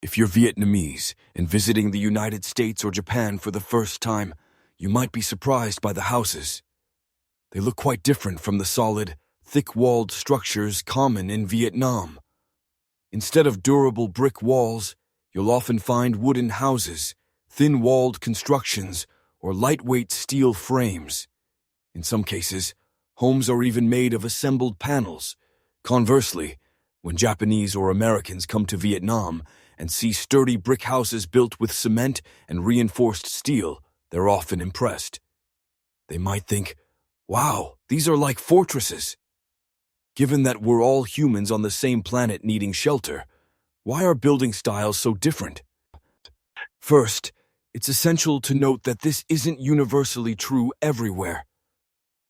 If you're Vietnamese and visiting the United States or Japan for the first time, you might be surprised by the houses. They look quite different from the solid, thick-walled structures common in Vietnam. Instead of durable brick walls, you'll often find wooden houses, thin-walled constructions, or lightweight steel frames. In some cases, homes are even made of assembled panels. Conversely, when Japanese or Americans come to Vietnam and see sturdy brick houses built with cement and reinforced steel, they're often impressed. They might think, "Wow, these are like fortresses." Given that we're all humans on the same planet needing shelter, why are building styles so different? First, it's essential to note that this isn't universally true everywhere.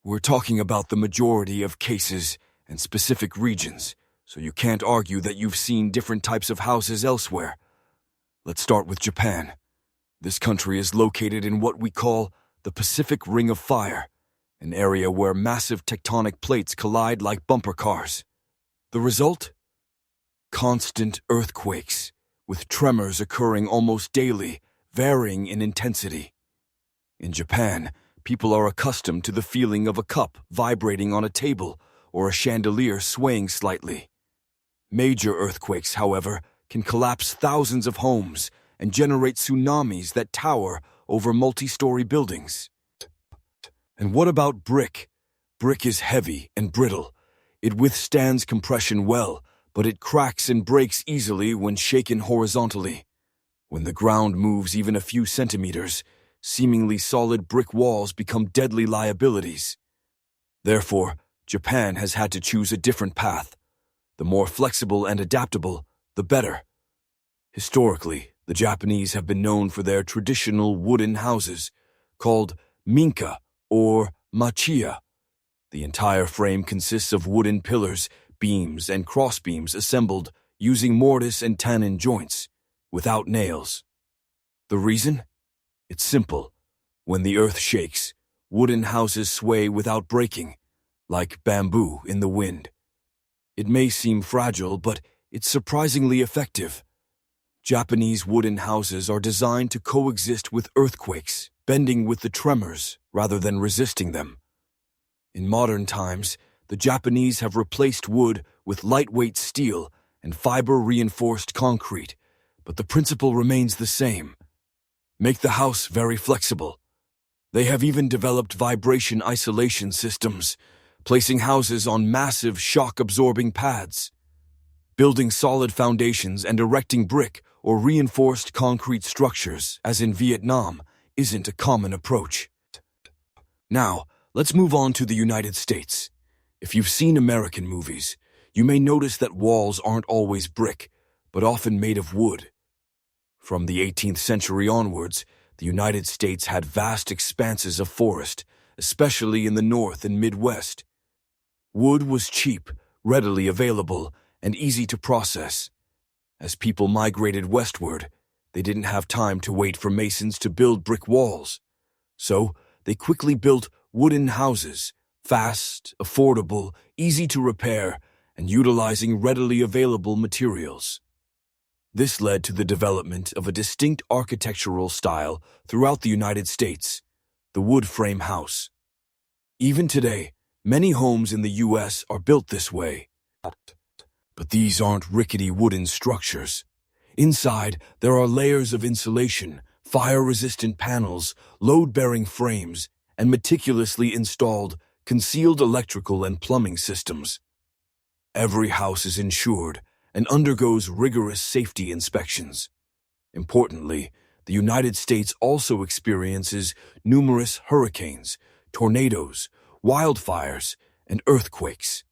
We're talking about the majority of cases and specific regions, so you can't argue that you've seen different types of houses elsewhere. Let's start with Japan. This country is located in what we call the Pacific Ring of Fire, an area where massive tectonic plates collide like bumper cars. The result? Constant earthquakes, with tremors occurring almost daily, varying in intensity. In Japan, people are accustomed to the feeling of a cup vibrating on a table or a chandelier swaying slightly. Major earthquakes, however, can collapse thousands of homes and generate tsunamis that tower over multi-story buildings. And what about brick? Brick is heavy and brittle. It withstands compression well, but it cracks and breaks easily when shaken horizontally. When the ground moves even a few centimeters, seemingly solid brick walls become deadly liabilities. Therefore, Japan has had to choose a different path. The more flexible and adaptable, the better. Historically, the Japanese have been known for their traditional wooden houses, called minka or machiya. The entire frame consists of wooden pillars, beams, and crossbeams assembled using mortise and tannin joints, without nails. The reason? It's simple. When the earth shakes, wooden houses sway without breaking, like bamboo in the wind. It may seem fragile, but it's surprisingly effective. Japanese wooden houses are designed to coexist with earthquakes, bending with the tremors rather than resisting them. In modern times, the Japanese have replaced wood with lightweight steel and fiber-reinforced concrete, but the principle remains the same. Make the house very flexible. They have even developed vibration isolation systems, placing houses on massive shock-absorbing pads. Building solid foundations and erecting brick or reinforced concrete structures, as in Vietnam, isn't a common approach. Now, let's move on to the United States. If you've seen American movies, you may notice that walls aren't always brick, but often made of wood. From the 18th century onwards, the United States had vast expanses of forest, especially in the North and Midwest. Wood was cheap, readily available, and easy to process. As people migrated westward, they didn't have time to wait for masons to build brick walls. So, they quickly built wooden houses, fast, affordable, easy to repair, and utilizing readily available materials. This led to the development of a distinct architectural style throughout the United States, the wood frame house. Even today, many homes in the U.S. are built this way. But these aren't rickety wooden structures. Inside, there are layers of insulation, fire-resistant panels, load-bearing frames, and meticulously installed concealed electrical and plumbing systems. Every house is insured and undergoes rigorous safety inspections. Importantly, the United States also experiences numerous hurricanes, tornadoes, wildfires, and earthquakes.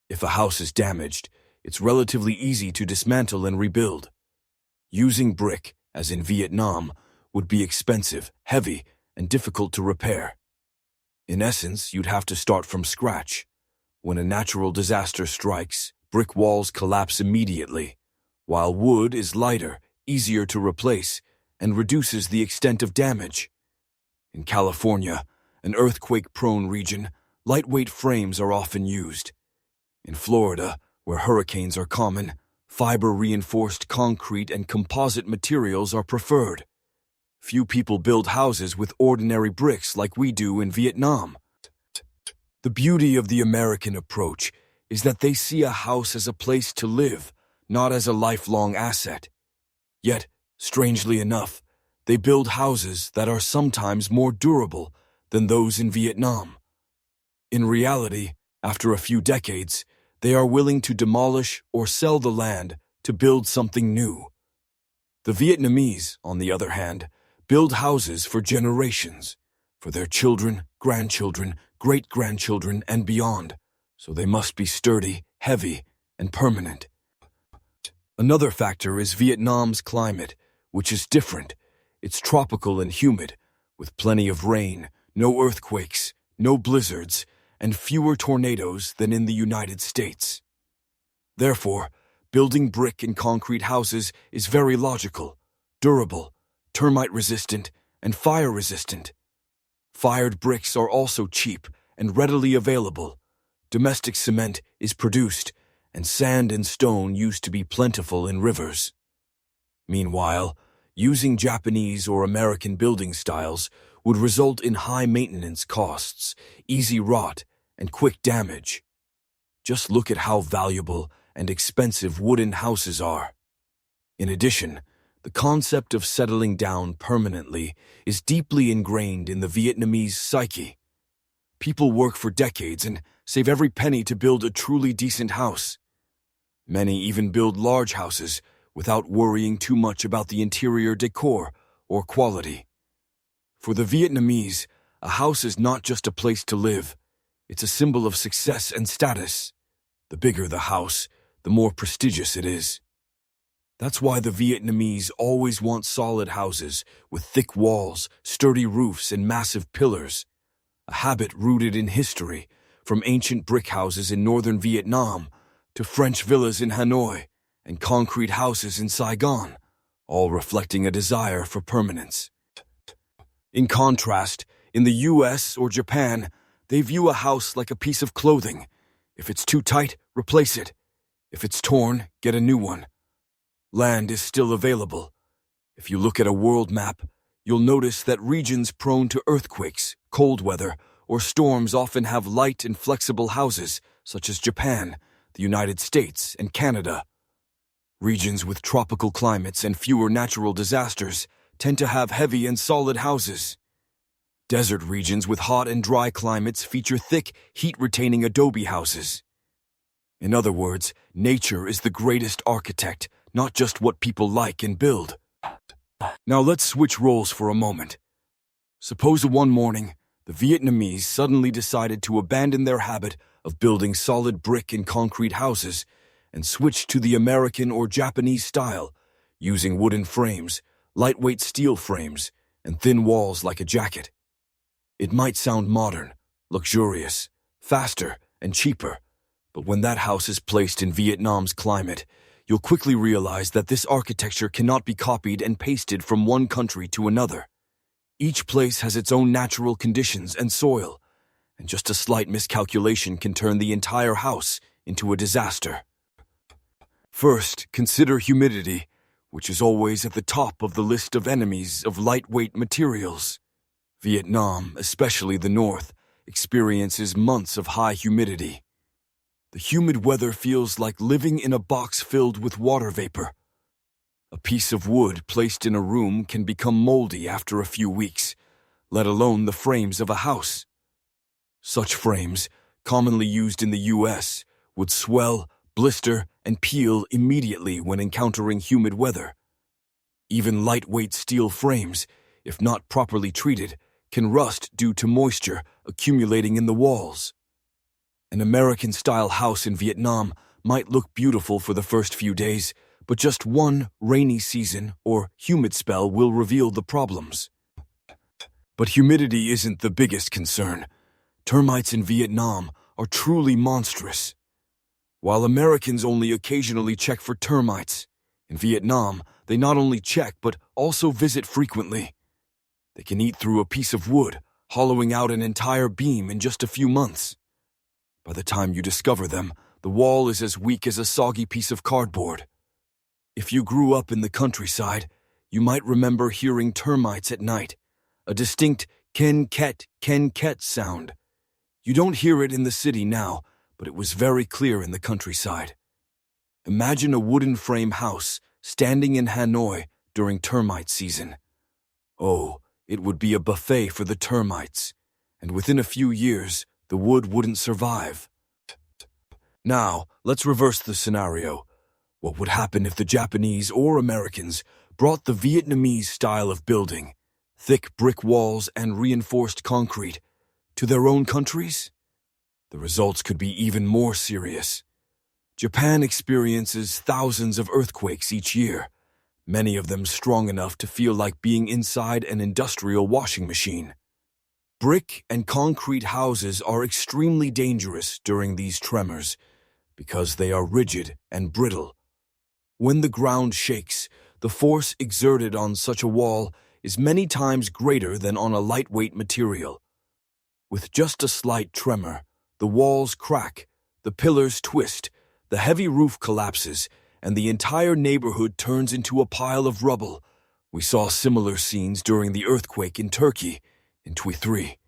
If a house is damaged, it's relatively easy to dismantle and rebuild. Using brick, as in Vietnam, would be expensive, heavy, and difficult to repair. In essence, you'd have to start from scratch. When a natural disaster strikes, brick walls collapse immediately, while wood is lighter, easier to replace, and reduces the extent of damage. In California, an earthquake-prone region, lightweight frames are often used. In Florida, where hurricanes are common, Fiber-reinforced concrete and composite materials are preferred. Few people build houses with ordinary bricks like we do in Vietnam. The beauty of the American approach is that they see a house as a place to live, not as a lifelong asset. Yet, strangely enough, they build houses that are sometimes more durable than those in Vietnam. In reality, after a few decades, they are willing to demolish or sell the land to build something new. The Vietnamese, on the other hand, build houses for generations, for their children, grandchildren, great-grandchildren, and beyond, so they must be sturdy, heavy, and permanent. Another factor is Vietnam's climate, which is different. It's tropical and humid, with plenty of rain, no earthquakes, no blizzards, and fewer tornadoes than in the United States. Therefore, building brick and concrete houses is very logical, durable, termite-resistant, and fire-resistant. Fired bricks are also cheap and readily available. Domestic cement is produced, and sand and stone used to be plentiful in rivers. Meanwhile, using Japanese or American building styles would result in high maintenance costs, easy rot, and quick damage. Just look at how valuable and expensive wooden houses are. In addition, the concept of settling down permanently is deeply ingrained in the Vietnamese psyche. People work for decades and save every penny to build a truly decent house. Many even build large houses without worrying too much about the interior decor or quality. For the Vietnamese, a house is not just a place to live. It's a symbol of success and status. The bigger the house, the more prestigious it is. That's why the Vietnamese always want solid houses with thick walls, sturdy roofs, and massive pillars. A habit rooted in history, from ancient brick houses in northern Vietnam to French villas in Hanoi and concrete houses in Saigon, all reflecting a desire for permanence. In contrast, in the US or Japan, they view a house like a piece of clothing. If it's too tight, replace it. If it's torn, get a new one. Land is still available. If you look at a world map, you'll notice that regions prone to earthquakes, cold weather, or storms often have light and flexible houses, such as Japan, the United States, and Canada. Regions with tropical climates and fewer natural disasters tend to have heavy and solid houses. Desert regions with hot and dry climates feature thick, heat-retaining adobe houses. In other words, nature is the greatest architect, not just what people like and build. Now let's switch roles for a moment. Suppose one morning, the Vietnamese suddenly decided to abandon their habit of building solid brick and concrete houses and switch to the American or Japanese style, using wooden frames, lightweight steel frames, and thin walls like a jacket. It might sound modern, luxurious, faster, and cheaper, but when that house is placed in Vietnam's climate, you'll quickly realize that this architecture cannot be copied and pasted from one country to another. Each place has its own natural conditions and soil, and just a slight miscalculation can turn the entire house into a disaster. First, consider humidity, which is always at the top of the list of enemies of lightweight materials. Vietnam, especially the north, experiences months of high humidity. The humid weather feels like living in a box filled with water vapor. A piece of wood placed in a room can become moldy after a few weeks, let alone the frames of a house. Such frames, commonly used in the US, would swell, blister, and peel immediately when encountering humid weather. Even lightweight steel frames, if not properly treated, can rust due to moisture accumulating in the walls. An American-style house in Vietnam might look beautiful for the first few days, but just one rainy season or humid spell will reveal the problems. But humidity isn't the biggest concern. Termites in Vietnam are truly monstrous. While Americans only occasionally check for termites, in Vietnam, they not only check but also visit frequently. They can eat through a piece of wood, hollowing out an entire beam in just a few months. By the time you discover them, the wall is as weak as a soggy piece of cardboard. If you grew up in the countryside, you might remember hearing termites at night, a distinct ken-ket sound. You don't hear it in the city now, but it was very clear in the countryside. Imagine a wooden frame house standing in Hanoi during termite season. Oh, it would be a buffet for the termites, and within a few years, the wood wouldn't survive. Now, let's reverse the scenario. What would happen if the Japanese or Americans brought the Vietnamese style of building, thick brick walls and reinforced concrete, to their own countries? The results could be even more serious. Japan experiences thousands of earthquakes each year, many of them strong enough to feel like being inside an industrial washing machine. Brick and concrete houses are extremely dangerous during these tremors because they are rigid and brittle. When the ground shakes, the force exerted on such a wall is many times greater than on a lightweight material. With just a slight tremor, the walls crack, the pillars twist, the heavy roof collapses, and the entire neighborhood turns into a pile of rubble. We saw similar scenes during the earthquake in Turkey in 2023.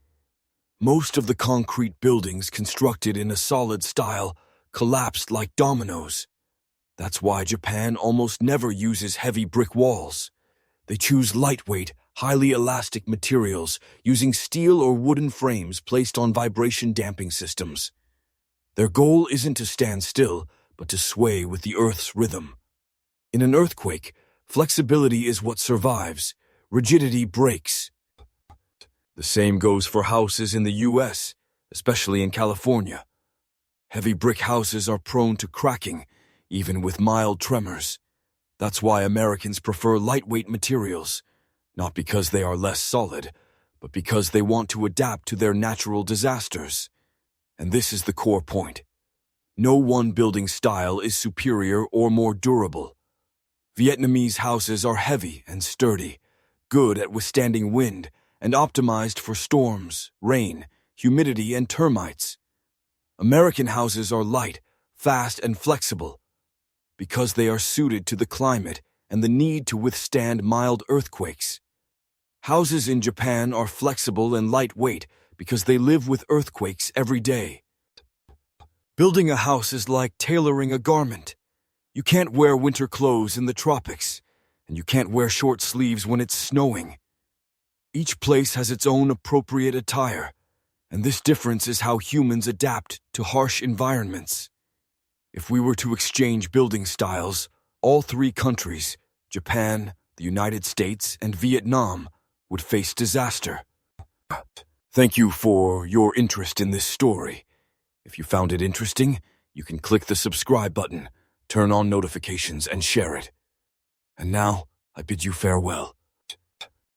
Most of the concrete buildings constructed in a solid style collapsed like dominoes. That's why Japan almost never uses heavy brick walls. They choose lightweight, highly elastic materials using steel or wooden frames placed on vibration damping systems. Their goal isn't to stand still, but to sway with the Earth's rhythm. In an earthquake, flexibility is what survives. Rigidity breaks. The same goes for houses in the U.S., especially in California. Heavy brick houses are prone to cracking, even with mild tremors. That's why Americans prefer lightweight materials, not because they are less solid, but because they want to adapt to their natural disasters. And this is the core point. No one building style is superior or more durable. Vietnamese houses are heavy and sturdy, good at withstanding wind, and optimized for storms, rain, humidity, and termites. American houses are light, fast, and flexible because they are suited to the climate and the need to withstand mild earthquakes. Houses in Japan are flexible and lightweight because they live with earthquakes every day. Building a house is like tailoring a garment. You can't wear winter clothes in the tropics, and you can't wear short sleeves when it's snowing. Each place has its own appropriate attire, and this difference is how humans adapt to harsh environments. If we were to exchange building styles, all three countries, Japan, the United States, and Vietnam, would face disaster. Thank you for your interest in this story. If you found it interesting, you can click the subscribe button, turn on notifications, and share it. And now, I bid you farewell.